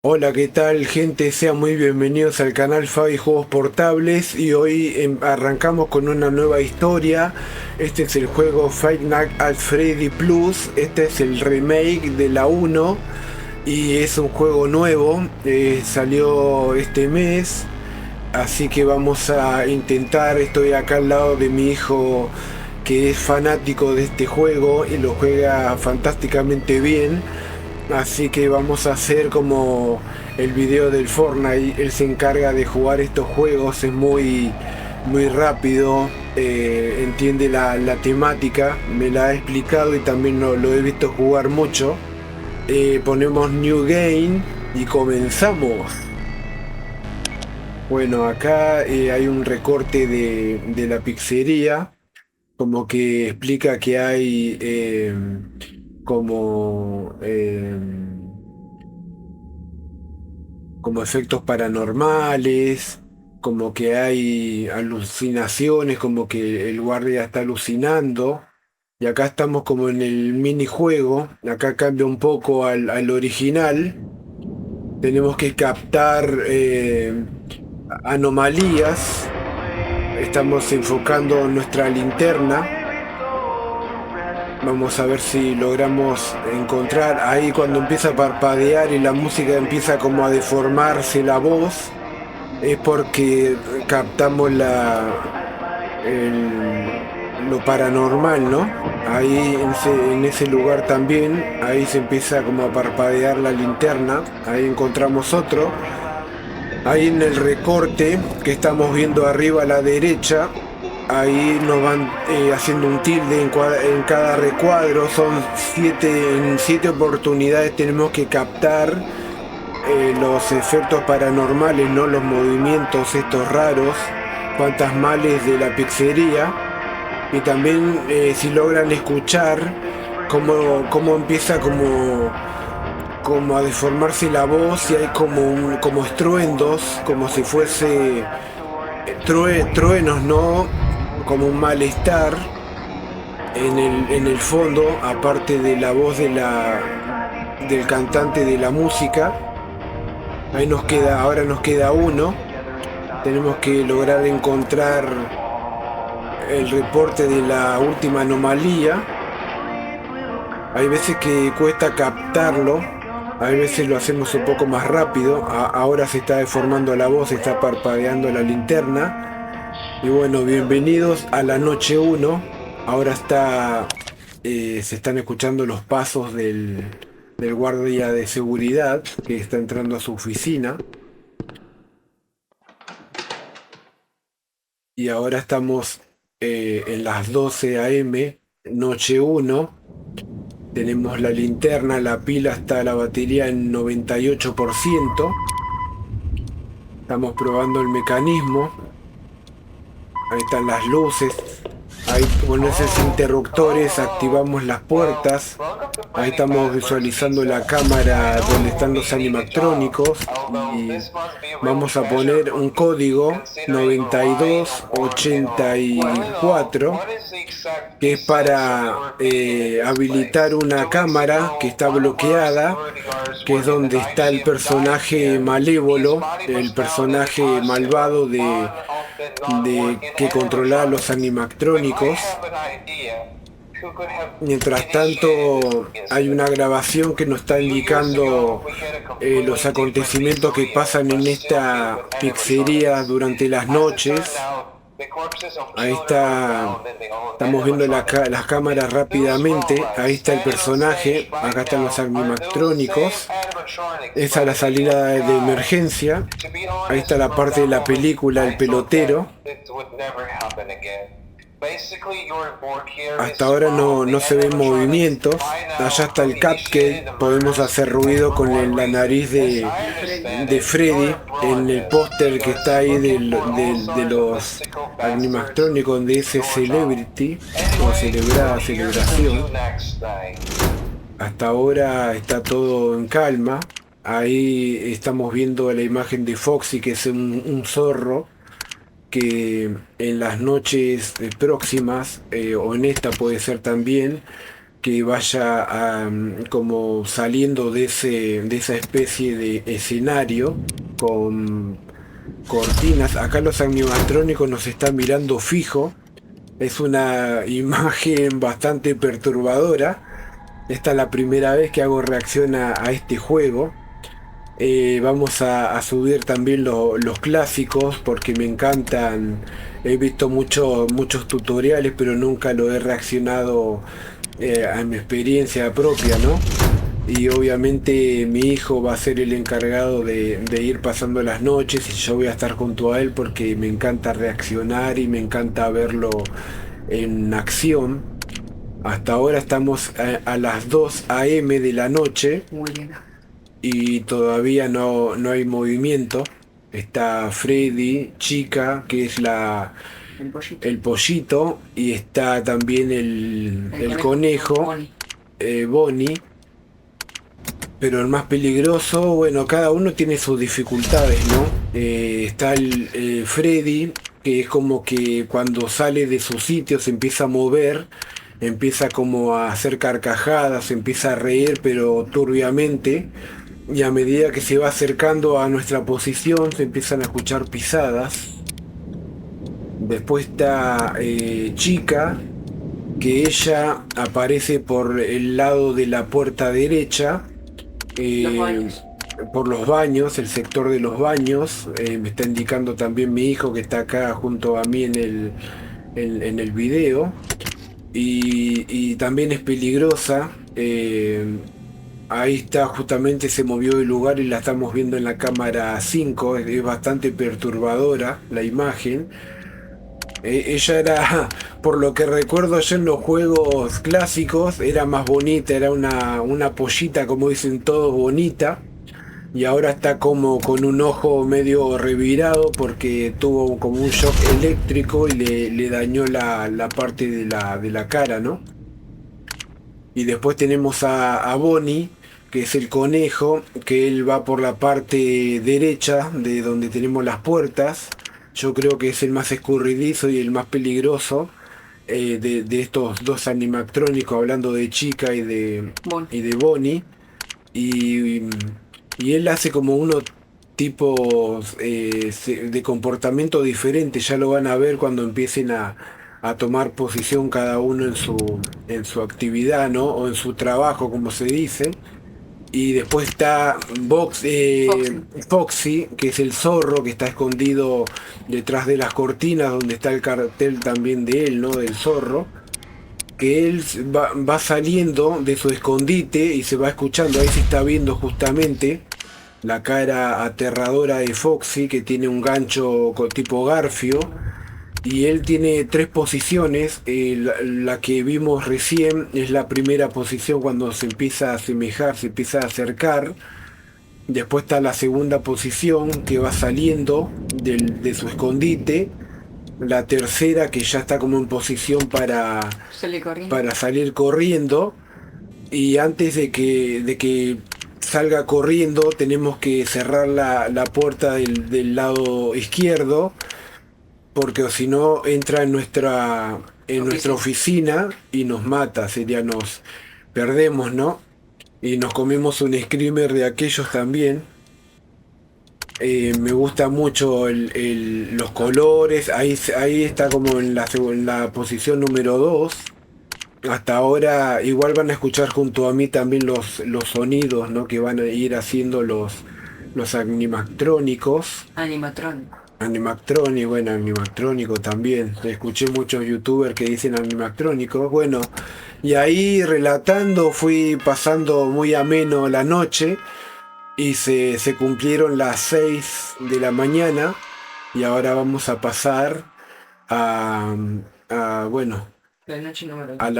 Hola, ¿qué tal, gente? Sean muy bienvenidos al canal Fabi Juegos Portables y hoy arrancamos con una nueva historia. Este es el juego Five Nights at Freddy Plus. Este es el remake de la uno y es un juego nuevo. Salió este mes, así que vamos a intentar. Estoy acá al lado de mi hijo, que es fanático de este juego y lo juega fantásticamente bien. Así que vamos a hacer como el video del Fortnite. Él se encarga de jugar estos juegos, es muy rápido, entiende la temática, me la ha explicado y también lo he visto jugar mucho. Ponemos New Game y comenzamos. Bueno, acá hay un recorte de la pizzería, como que explica que hay como... como efectos paranormales, como que hay alucinaciones, como que el guardia está alucinando. Y acá estamos como en el minijuego, acá cambia un poco al original. Tenemos que captar anomalías, estamos enfocando nuestra linterna. Vamos a ver si logramos encontrar ahí cuando empieza a parpadear y la música empieza como a deformarse la voz. Es porque captamos lo paranormal, ¿no? Ahí en ese lugar también, ahí se empieza como a parpadear la linterna. Ahí encontramos otro. Ahí en el recorte que estamos viendo arriba a la derecha, ahí nos van haciendo un tilde en cada recuadro. Son en 7 oportunidades tenemos que captar los efectos paranormales, ¿no? Los movimientos estos raros, fantasmales de la pizzería. Y también si logran escuchar cómo empieza como a deformarse la voz y hay como estruendos, como si fuese truenos, ¿no? Como un malestar en el fondo, aparte de la voz del cantante de la música. Ahora nos queda uno. Tenemos que lograr encontrar el reporte de la última anomalía. Hay veces que cuesta captarlo, hay veces lo hacemos un poco más rápido. Ahora se está deformando la voz, se está parpadeando la linterna. Y bueno, bienvenidos a la noche uno. Ahora se están escuchando los pasos del guardia de seguridad que está entrando a su oficina. Y ahora estamos en las 12 a.m., noche uno. Tenemos la linterna, la pila está la batería en 98%. Estamos probando el mecanismo. Ahí están las luces. Ahí con esos interruptores activamos las puertas. Ahí estamos visualizando la cámara donde están los animatrónicos. Y vamos a poner un código 9284, que es para habilitar una cámara que está bloqueada, que es donde está el personaje malévolo, el personaje malvado de que controla a los animatrónicos. Mientras tanto, hay una grabación que nos está indicando los acontecimientos que pasan en esta pizzería durante las noches. Ahí está, estamos viendo las cámaras rápidamente. Ahí está el personaje, acá están los animatrónicos. Esa es la salida de emergencia. Ahí está la parte de la película, el pelotero. Hasta ahora no se ven movimientos. Allá está el cupcake. Podemos hacer ruido con la nariz de Freddy en el póster que está ahí de los animatrónicos, de ese Celebrity o celebración. Hasta ahora está todo en calma. Ahí estamos viendo la imagen de Foxy, que es un zorro que en las noches próximas, o en esta puede ser también, que vaya como saliendo de esa especie de escenario con cortinas. Acá los animatrónicos nos están mirando fijo. Es una imagen bastante perturbadora. Esta es la primera vez que hago reacción a este juego. Vamos a subir también los clásicos porque me encantan. He visto muchos tutoriales, pero nunca lo he reaccionado a mi experiencia propia, ¿no? Y obviamente mi hijo va a ser el encargado de ir pasando las noches y yo voy a estar junto a él porque me encanta reaccionar y me encanta verlo en acción. Hasta ahora estamos a las 2 a.m. de la noche y todavía no hay movimiento. Está Freddy, Chica, que es el pollito, y está también el conejo, Bonnie. Pero el más peligroso, bueno, cada uno tiene sus dificultades, ¿no? Está el Freddy, que es como que cuando sale de su sitio se empieza a mover, empieza como a hacer carcajadas, empieza a reír, pero turbiamente. Y a medida que se va acercando a nuestra posición, se empiezan a escuchar pisadas. Después está Chica, que ella aparece por el lado de la puerta derecha. Por los baños, el sector de los baños. Me está indicando también mi hijo que está acá junto a mí en el video. Y también es peligrosa. Ahí está, justamente se movió el lugar y la estamos viendo en la cámara 5. Es bastante perturbadora la imagen. Ella era, por lo que recuerdo yo en los juegos clásicos, era más bonita, era una pollita, como dicen todos, bonita. Y ahora está como con un ojo medio revirado porque tuvo como un shock eléctrico y le dañó la parte de la cara, ¿no? Y después tenemos a Bonnie, que es el conejo, que él va por la parte derecha de donde tenemos las puertas. Yo creo que es el más escurridizo y el más peligroso de estos dos animatrónicos, hablando de Chica y de Bonnie. Y él hace como unos tipos de comportamiento diferente. Ya lo van a ver cuando empiecen a tomar posición cada uno en su actividad, ¿no? O en su trabajo, como se dice. Y después está Foxy, que es el zorro que está escondido detrás de las cortinas, donde está el cartel también de él, ¿no? Del zorro. Que él va saliendo de su escondite y se va escuchando. Ahí se está viendo justamente la cara aterradora de Foxy, que tiene un gancho tipo garfio. Y él tiene 3 posiciones. La que vimos recién es la primera posición cuando se empieza a asemejar, se empieza a acercar. Después está la segunda posición que va saliendo de su escondite. La tercera que ya está como en posición para salir corriendo. Y antes de que salga corriendo tenemos que cerrar la puerta del lado izquierdo. Porque si no entra en nuestra oficina y nos mata, nos perdemos, ¿no? Y nos comemos un screamer de aquellos también. Me gusta mucho los colores. Ahí está como en la posición número 2. Hasta ahora igual van a escuchar junto a mí también los sonidos, ¿no? Que van a ir haciendo los animatrónicos. Animatrónico también. Escuché muchos youtubers que dicen animatrónicos. Bueno, y ahí relatando fui pasando muy ameno la noche y se cumplieron las 6 de la mañana y ahora vamos a pasar a la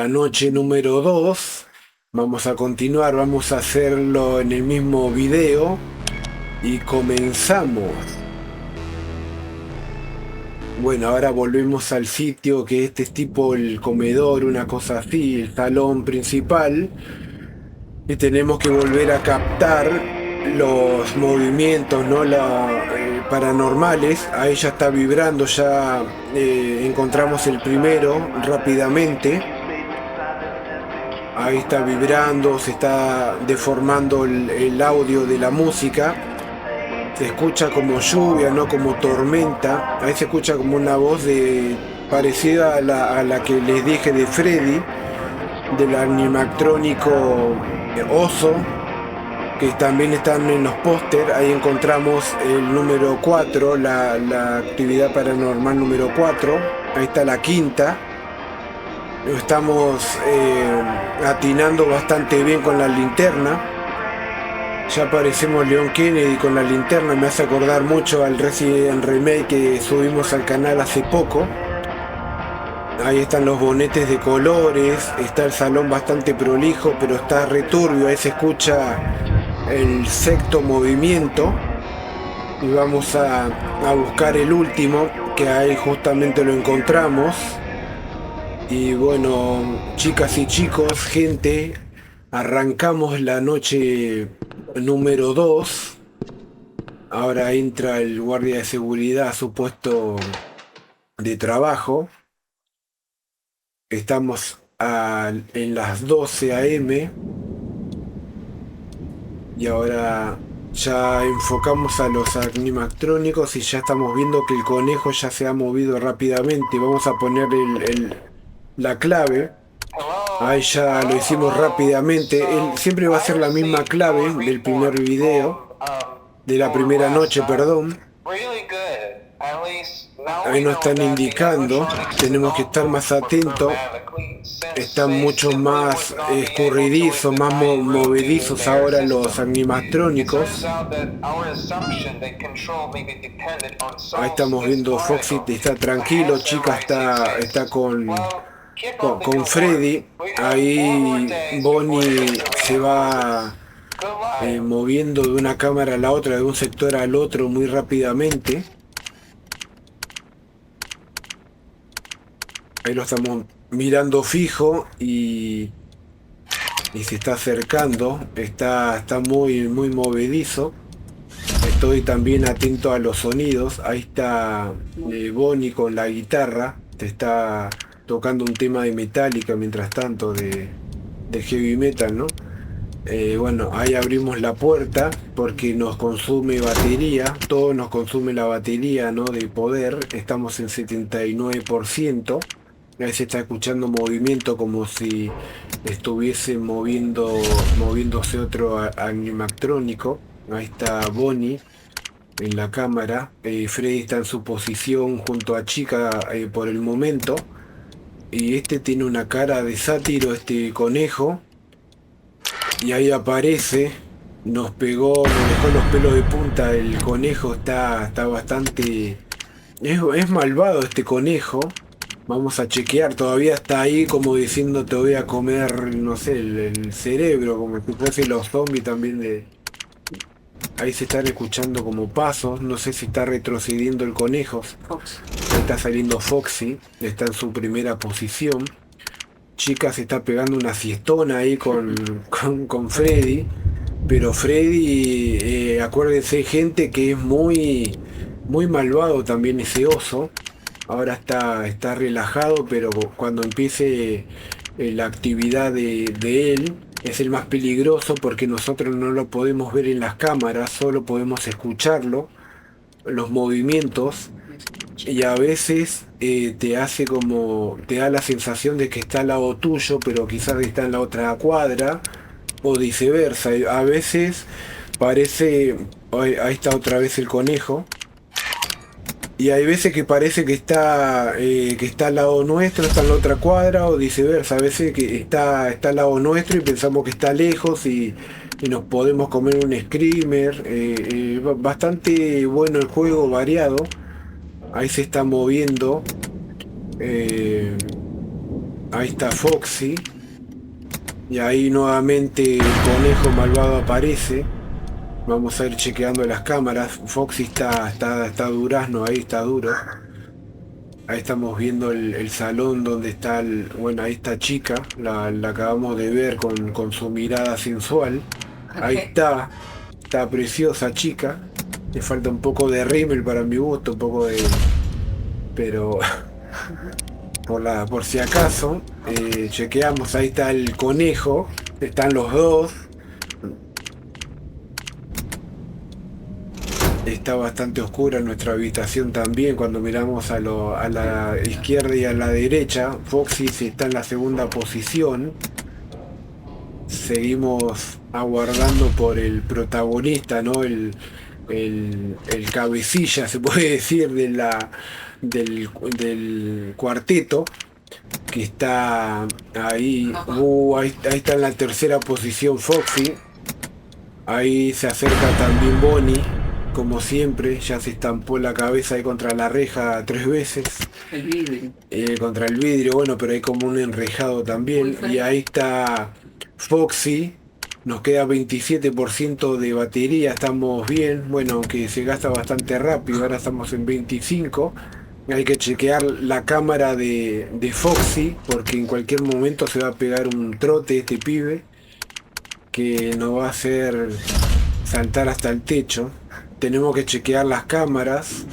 noche número 2. Vamos a continuar, vamos a hacerlo en el mismo video y comenzamos. Bueno, ahora volvemos al sitio, que este es tipo el comedor, una cosa así, el salón principal. Y tenemos que volver a captar los movimientos, ¿no? Paranormales. Ahí ya está vibrando, ya encontramos el primero rápidamente. Ahí está vibrando, se está deformando el audio de la música. Se escucha como lluvia, no como tormenta. Ahí se escucha como una voz parecida a la que les dije de Freddy, del animatrónico Oso, que también están en los póster. Ahí encontramos el número 4, la actividad paranormal número 4. Ahí está la quinta. Estamos atinando bastante bien con la linterna. Ya aparecemos Leon Kennedy con la linterna. Me hace acordar mucho al Resident Remake que subimos al canal hace poco. Ahí están los bonetes de colores. Está el salón bastante prolijo, pero está returbio. Ahí se escucha el sexto movimiento. Y vamos a buscar el último, que ahí justamente lo encontramos. Y bueno, chicas y chicos, gente, arrancamos la noche número 2. Ahora entra el guardia de seguridad a su puesto de trabajo. Estamos en las 12 AM. Y ahora ya enfocamos a los animatrónicos y ya estamos viendo que el conejo ya se ha movido rápidamente. Vamos a poner la clave. Ahí ya lo hicimos rápidamente. Siempre va a ser la misma clave del primer video, de la primera noche, perdón. Ahí nos están indicando, tenemos que estar más atentos. Están mucho más escurridizos, más movedizos ahora los animatrónicos. Ahí estamos viendo Foxy, está tranquilo, chica está con Freddy. Ahí Bonnie se va moviendo de una cámara a la otra, de un sector al otro muy rápidamente. Ahí lo estamos mirando fijo y se está acercando. Está muy movedizo. Estoy también atento a los sonidos. Ahí está Bonnie con la guitarra. Te está tocando un tema de Metallica mientras tanto, de heavy metal, ¿no? Bueno, ahí abrimos la puerta porque nos consume batería. Todo nos consume la batería, ¿no? De poder. Estamos en 79%. Ahí se está escuchando movimiento como si estuviese moviéndose otro animatrónico. Ahí está Bonnie en la cámara. Freddy está en su posición junto a Chica por el momento. Y este tiene una cara de sátiro, este conejo. Y ahí aparece, nos dejó los pelos de punta. El conejo está bastante... Es malvado este conejo. Vamos a chequear, todavía está ahí como diciendo te voy a comer, no sé, el cerebro, como si fuese los zombies también. Ahí se están escuchando como pasos, no sé si está retrocediendo el conejo. Ahí está saliendo Foxy, está en su primera posición. Chica se está pegando una siestona ahí con Freddy. Pero Freddy, acuérdense gente que es muy malvado también ese oso. Ahora está relajado, pero cuando empiece la actividad de él, es el más peligroso porque nosotros no lo podemos ver en las cámaras, solo podemos escucharlo, los movimientos, y a veces te da la sensación de que está al lado tuyo, pero quizás está en la otra cuadra, o viceversa. A veces parece, ahí está otra vez el conejo. Y hay veces que parece que está al lado nuestro, está en la otra cuadra, o viceversa. A veces que está al lado nuestro y pensamos que está lejos y nos podemos comer un screamer. Bastante bueno el juego, variado. Ahí se está moviendo. Ahí está Foxy. Y ahí nuevamente el conejo malvado aparece. Vamos a ir chequeando las cámaras. Foxy está durazno, ahí está duro. Ahí estamos viendo el salón donde está bueno, ahí está Chica, la acabamos de ver con su mirada sensual. Ahí está preciosa Chica. Le falta un poco de rímel para mi gusto, un poco de... pero por si acaso. Chequeamos, ahí está el conejo, están los dos. Está bastante oscura nuestra habitación también. Cuando miramos a la izquierda y a la derecha, Foxy está en la segunda posición. Seguimos aguardando por el protagonista, ¿no? El cabecilla, se puede decir, del cuarteto, que está ahí. Ahí está en la tercera posición Foxy. Ahí se acerca también Bonnie, como siempre. Ya se estampó la cabeza ahí contra la reja 3 veces. El vidrio. Contra el vidrio, bueno, pero hay como un enrejado también. Y ahí está Foxy. Nos queda 27% de batería, estamos bien. Bueno, aunque se gasta bastante rápido, ahora estamos en 25. Hay que chequear la cámara de Foxy, porque en cualquier momento se va a pegar un trote este pibe, que nos va a hacer saltar hasta el techo. Tenemos que chequear las cámaras.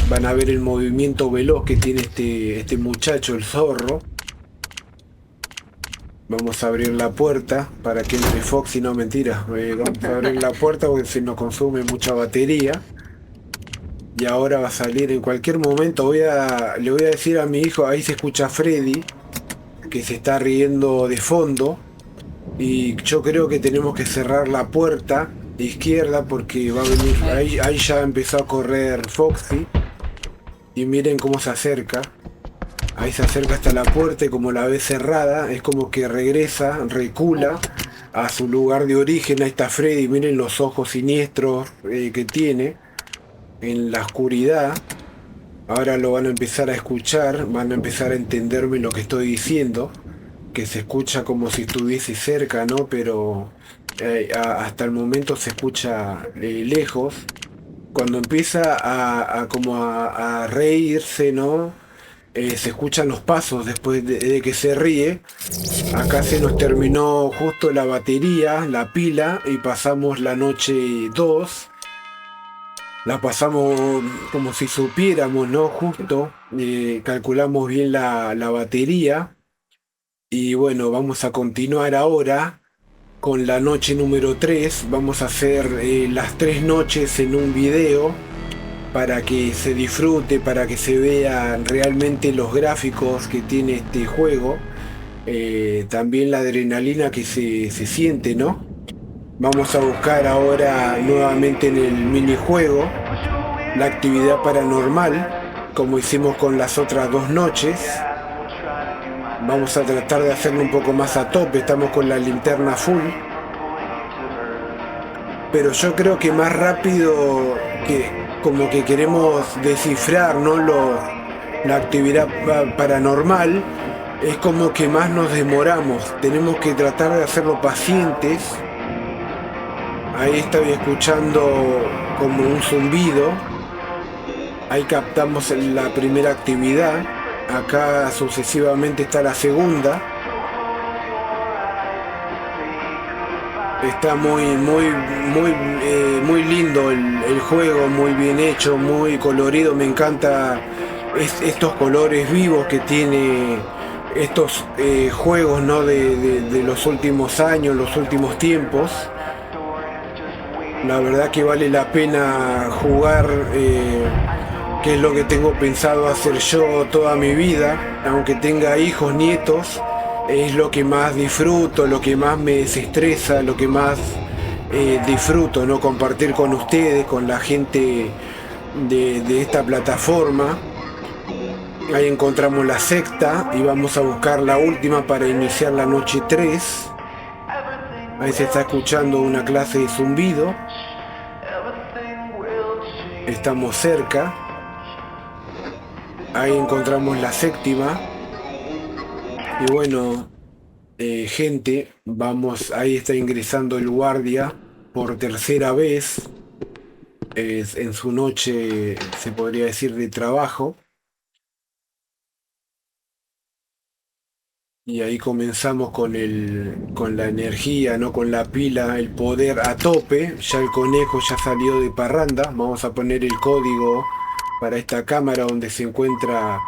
Van a ver el movimiento veloz que tiene este muchacho, el zorro. Vamos a abrir la puerta para que entre Foxy, no, mentira. Vamos a abrir la puerta porque se nos consume mucha batería. Y ahora va a salir en cualquier momento. Le voy a decir a mi hijo, ahí se escucha a Freddy, que se está riendo de fondo. Y yo creo que tenemos que cerrar la puerta de izquierda porque va a venir. Ahí ya empezó a correr Foxy. Y miren cómo se acerca. Ahí se acerca hasta la puerta y como la ve cerrada, es como que regresa, recula a su lugar de origen. Ahí está Freddy, miren los ojos siniestros que tiene en la oscuridad. Ahora lo van a empezar a escuchar, van a empezar a entenderme lo que estoy diciendo, que se escucha como si estuviese cerca, ¿no? Pero hasta el momento se escucha lejos. Cuando empieza a reírse, ¿no? Se escuchan los pasos después de que se ríe. Acá se nos terminó justo la batería, la pila, y pasamos la noche 2. La pasamos como si supiéramos, ¿no? Justo. Calculamos bien la batería. Y bueno, vamos a continuar ahora con la noche número 3. Vamos a hacer las 3 noches en un video, para que se disfrute, para que se vean realmente los gráficos que tiene este juego, también la adrenalina que se siente, ¿no? Vamos a buscar ahora nuevamente en el minijuego la actividad paranormal, como hicimos con las otras 2 noches. Vamos a tratar de hacerlo un poco más a tope, estamos con la linterna full. Pero yo creo que más rápido que como que queremos descifrar, ¿no? La actividad paranormal, es como que más nos demoramos. Tenemos que tratar de hacerlo pacientes. Ahí estoy escuchando como un zumbido. Ahí captamos la primera actividad. Acá sucesivamente está la segunda. Está muy lindo el juego, muy bien hecho, muy colorido. Me encanta estos colores vivos que tiene estos juegos, ¿no? de los últimos años, los últimos tiempos. La verdad que vale la pena jugar, que es lo que tengo pensado hacer yo toda mi vida, aunque tenga hijos, nietos. Es lo que más disfruto, lo que más me desestresa, lo que más disfruto, ¿no? Compartir con ustedes, con la gente de esta plataforma. Ahí encontramos la sexta y vamos a buscar la última para iniciar la noche 3. Ahí se está escuchando una clase de zumbido. Estamos cerca. Ahí encontramos la séptima. Y bueno, gente, vamos, ahí está ingresando el guardia por tercera vez en su noche, se podría decir, de trabajo. Y ahí comenzamos con la energía, ¿no? Con la pila, el poder a tope. Ya el conejo ya salió de parranda. Vamos a poner el código para esta cámara donde se encuentra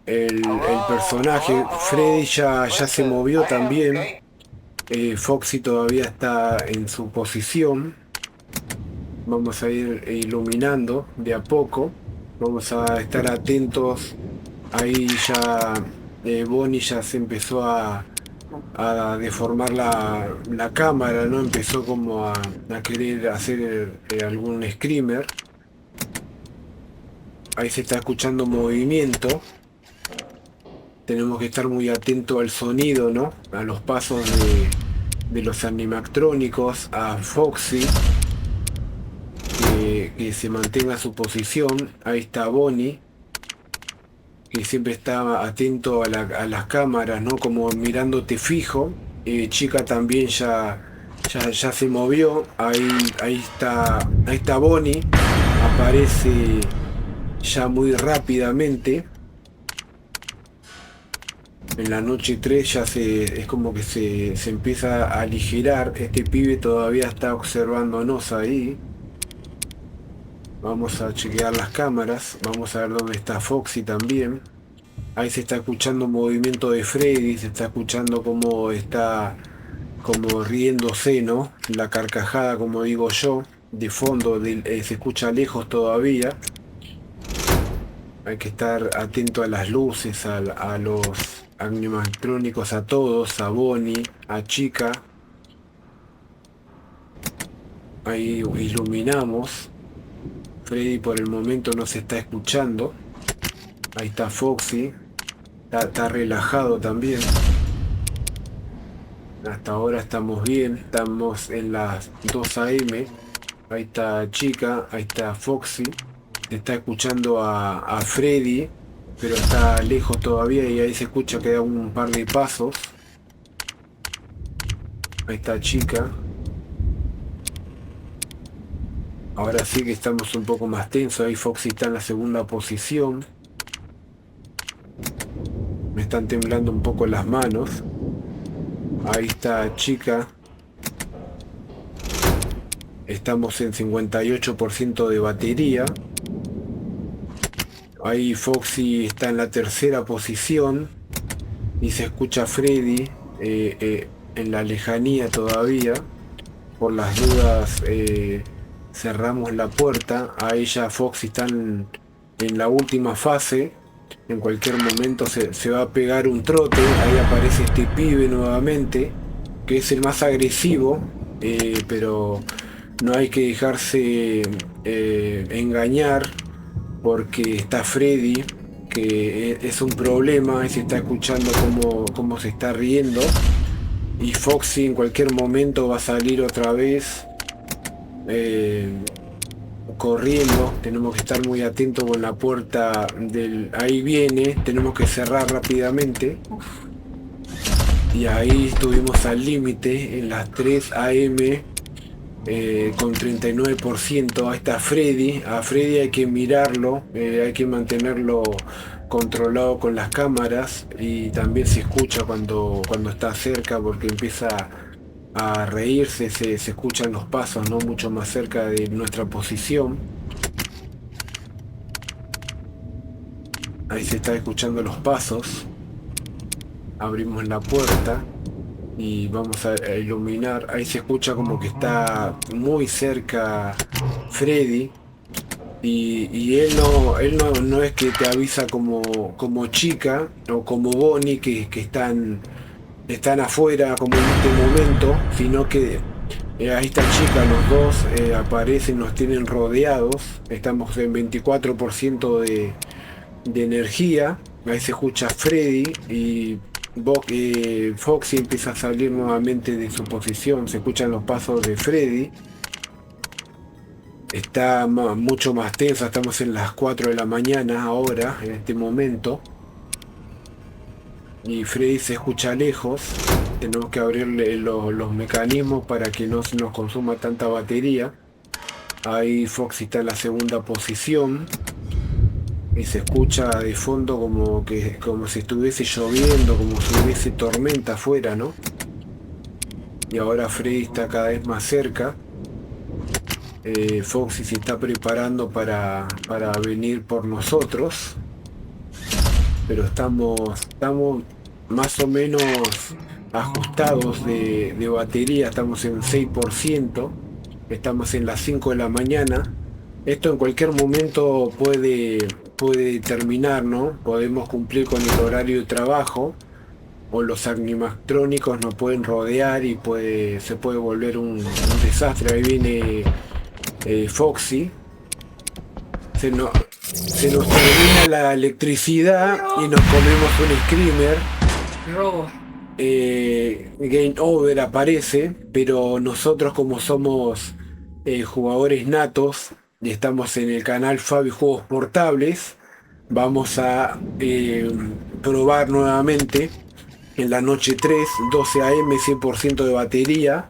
el personaje. Freddy ya se movió también. Foxy todavía está en su posición. Vamos a ir iluminando de a poco. Vamos a estar atentos. Ahí ya Bonnie ya se empezó a deformar la cámara, ¿no? Empezó como a querer hacer algún screamer. Ahí se está escuchando movimiento. Tenemos que estar muy atentos al sonido, ¿no? A los pasos de los animatrónicos, a Foxy, que se mantenga su posición. Ahí está Bonnie, que siempre está atento a las cámaras, ¿no? Como mirándote fijo. Chica también ya se movió. Ahí está Bonnie. Aparece ya muy rápidamente. En la noche 3 ya es como que se empieza a aligerar. Este pibe todavía está observándonos ahí. Vamos a chequear las cámaras. Vamos a ver dónde está Foxy también. Ahí se está escuchando movimiento de Freddy. Se está escuchando cómo está como riéndose, ¿no? La carcajada, como digo yo. De fondo se escucha lejos todavía. Hay que estar atento a las luces, a los animatrónicos, a todos, a Bonnie, a Chica. Ahí iluminamos. Freddy por el momento no se está escuchando. Ahí está Foxy. Está relajado también. Hasta ahora estamos bien. Estamos en las 2 AM. Ahí está Chica. Ahí está Foxy. Se está escuchando a Freddy, pero está lejos todavía y ahí se escucha que da un par de pasos. Ahí está Chica. Ahora sí que estamos un poco más tensos. Ahí Foxy está en la segunda posición. Me están temblando un poco las manos. Ahí está Chica. Estamos en 58% de batería. Ahí Foxy está en la tercera posición. Y se escucha a Freddy en la lejanía todavía. Por las dudas cerramos la puerta. Ahí ya Foxy está en la última fase. En cualquier momento se va a pegar un trote. Ahí aparece este pibe nuevamente, que es el más agresivo, pero no hay que dejarse engañar, porque está Freddy, que es un problema, y se está escuchando cómo se está riendo. Y Foxy en cualquier momento va a salir otra vez corriendo. Tenemos que estar muy atentos con la puerta ahí viene, tenemos que cerrar rápidamente. Y ahí estuvimos al límite en las 3 AM con 39%. Ahí está Freddy. A Freddy hay que mirarlo, hay que mantenerlo controlado con las cámaras, y también se escucha cuando está cerca, porque empieza a reírse, se escuchan los pasos, ¿no? Mucho más cerca de nuestra posición. Ahí se está escuchando los pasos. Abrimos la puerta y vamos a iluminar. Ahí se escucha como que está muy cerca Freddy, y él no es que te avisa como Chica o como Bonnie, que están afuera como en este momento, sino que ahí está Chica, los dos aparecen, nos tienen rodeados. Estamos en 24% de energía. Ahí se escucha Freddy y Foxy empieza a salir nuevamente de su posición. Se escuchan los pasos de Freddy. Está mucho más tensa. Estamos en las 4 de la mañana ahora, en este momento. Y Freddy se escucha lejos. Tenemos que abrirle los mecanismos para que no se nos consuma tanta batería. Ahí Foxy está en la segunda posición. Y se escucha de fondo como si estuviese lloviendo, como si hubiese tormenta afuera, ¿no? Y ahora Freddy está cada vez más cerca. Foxy se está preparando para venir por nosotros. pero estamos más o menos ajustados de batería, estamos en 6%, estamos en las 5 de la mañana. Esto en cualquier momento puede terminar, ¿no? Podemos cumplir con el horario de trabajo o los animatrónicos nos pueden rodear y se puede volver un desastre. Ahí viene Foxy. Se nos termina la electricidad y nos comemos un screamer. Robo. Game Over aparece, pero nosotros como somos jugadores natos y estamos en el canal Fabi Juegos Portables, vamos a probar nuevamente en la noche 3, 12 AM, 100% de batería.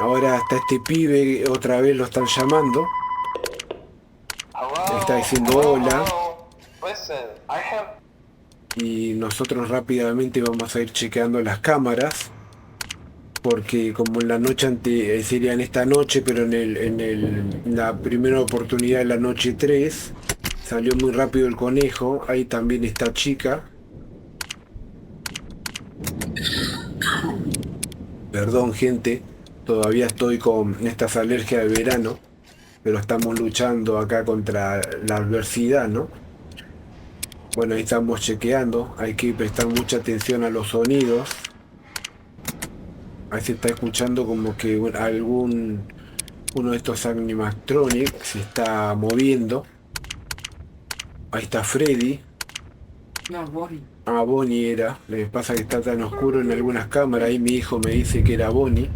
Ahora está este pibe, otra vez lo están llamando. Está diciendo hola. Y nosotros rápidamente vamos a ir chequeando las cámaras. Porque como en la noche sería en esta noche, pero en la primera oportunidad de la noche 3 salió muy rápido el conejo. Ahí también está chica. Perdón, gente, todavía estoy con estas alergias de verano, pero estamos luchando acá contra la adversidad, ¿no? Bueno, ahí estamos chequeando, hay que prestar mucha atención a los sonidos. Ahí se está escuchando como que uno de estos animatronics se está moviendo. Ahí está Freddy. No, Bonnie. Ah, Bonnie era. Le pasa que está tan oscuro en algunas cámaras. Ahí mi hijo me dice que era Bonnie.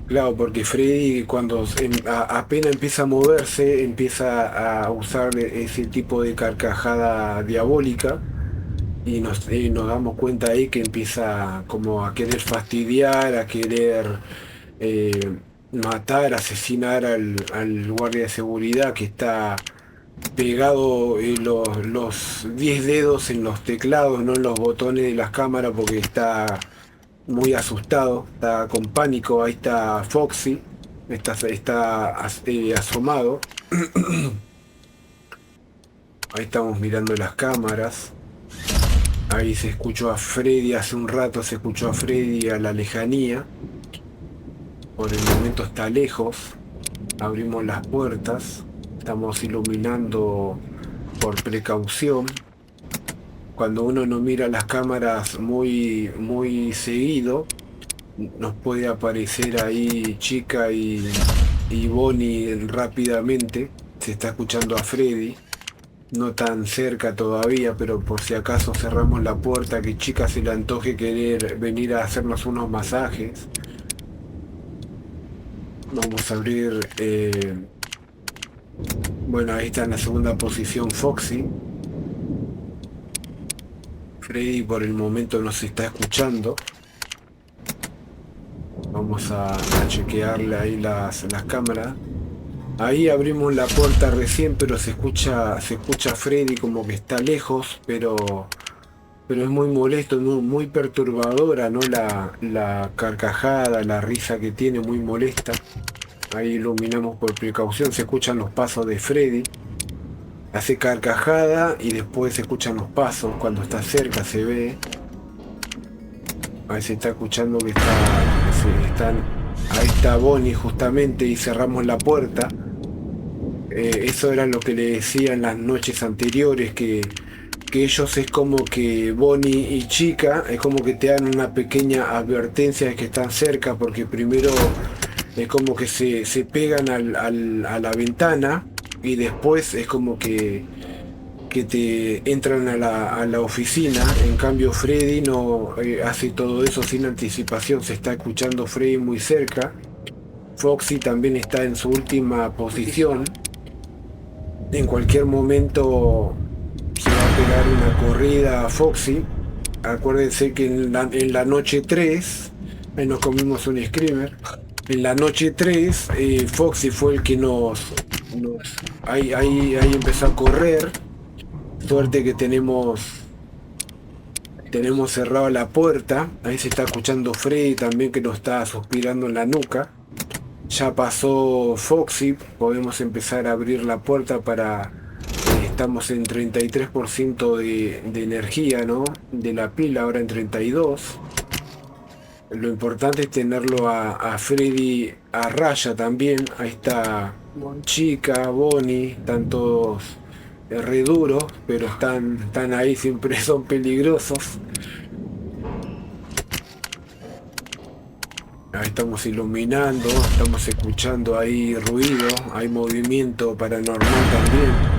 Claro, porque Freddy cuando apenas empieza a moverse, empieza a usar ese tipo de carcajada diabólica y nos damos cuenta ahí que empieza como a querer fastidiar, a querer matar, asesinar al guardia de seguridad que está pegado los 10 dedos en los teclados, no en los botones de las cámaras porque está muy asustado, está con pánico. Ahí está Foxy, está asomado. Ahí estamos mirando las cámaras. Ahí se escuchó a Freddy, hace un rato se escuchó a Freddy a la lejanía. Por el momento está lejos. Abrimos las puertas. Estamos iluminando por precaución. Cuando uno no mira las cámaras muy seguido, nos puede aparecer ahí chica y Bonnie rápidamente. Se está escuchando a Freddy. No tan cerca todavía, pero por si acaso cerramos la puerta, que chica se le antoje querer venir a hacernos unos masajes. Vamos a abrir... Bueno, ahí está en la segunda posición Foxy. Freddy por el momento no se está escuchando. Vamos a chequearle ahí las cámaras. Ahí abrimos la puerta recién, pero se escucha a Freddy como que está lejos, pero es muy molesto, muy perturbadora, ¿no? La carcajada, la risa que tiene, muy molesta. Ahí iluminamos por precaución, se escuchan los pasos de Freddy. Hace carcajada y después se escuchan los pasos, cuando está cerca se ve. Ahí se está escuchando que están... Ahí está Bonnie justamente y cerramos la puerta. Eso era lo que le decía en las noches anteriores, que ellos es como que Bonnie y Chica, es como que te dan una pequeña advertencia de que están cerca, porque primero es como que se pegan a la ventana y después es como que te entran a la oficina. En cambio Freddy no hace todo eso sin anticipación, se está escuchando Freddy muy cerca. Foxy también está en su última posición. En cualquier momento se va a pegar una corrida a Foxy. Acuérdense que en la noche 3 ahí nos comimos un screamer. En la noche 3 Foxy fue el que ahí empezó a correr. Suerte que tenemos cerrado la puerta. Ahí se está escuchando Freddy también, que nos está suspirando en la nuca. Ya pasó Foxy, podemos empezar a abrir la puerta para estamos en 33% de energía, ¿no? De la pila, ahora en 32. Lo importante es tenerlo a Freddy a raya también. Ahí está Chica, Bonnie, están todos re duros, pero están ahí, siempre son peligrosos. Ahí estamos iluminando, estamos escuchando ahí ruido, hay movimiento paranormal también.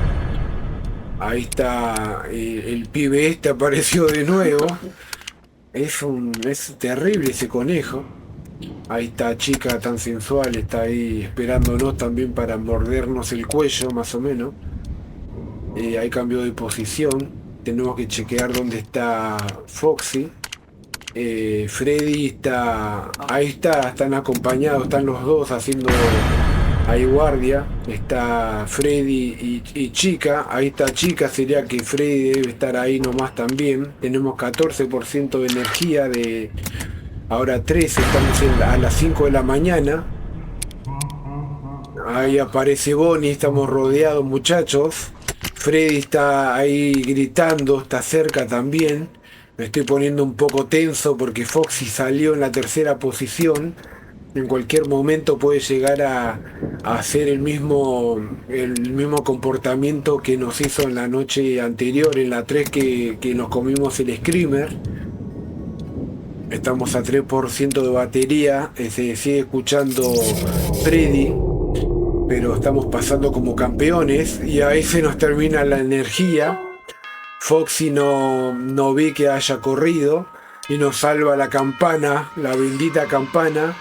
Ahí está el pibe este apareció de nuevo. Es terrible ese conejo. Ahí está Chica tan sensual, está ahí esperándonos también para mordernos el cuello, más o menos. Hay cambio de posición. Tenemos que chequear dónde está Foxy. Freddy está... Ahí está, están acompañados, están los dos haciendo ahí guardia. Está Freddy y Chica. Ahí está Chica, sería que Freddy debe estar ahí nomás también. Tenemos 14% de energía de... Ahora 13, estamos a las 5 de la mañana. Ahí aparece Bonnie, estamos rodeados, muchachos. Freddy está ahí gritando, está cerca también. Me estoy poniendo un poco tenso porque Foxy salió en la tercera posición. En cualquier momento puede llegar a hacer el mismo comportamiento que nos hizo en la noche anterior, en la 3 que nos comimos el Screamer. Estamos a 3% de batería, se sigue escuchando Freddy, pero estamos pasando como campeones y ahí se nos termina la energía. Foxy no vi que haya corrido y nos salva la campana, la bendita campana.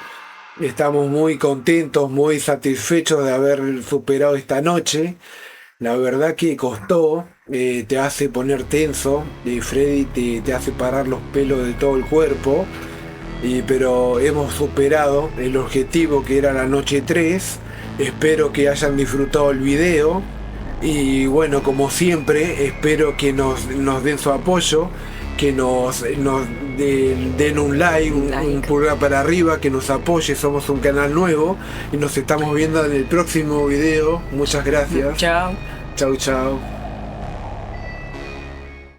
Estamos muy contentos, muy satisfechos de haber superado esta noche. La verdad que costó, te hace poner tenso, Freddy te hace parar los pelos de todo el cuerpo, pero hemos superado el objetivo que era la noche 3. Espero que hayan disfrutado el video. Y bueno, como siempre, espero que nos den su apoyo, que nos den un like, un pulgar para arriba, que nos apoye, somos un canal nuevo y nos estamos viendo en el próximo video. Muchas gracias. Chao. Chau, chau.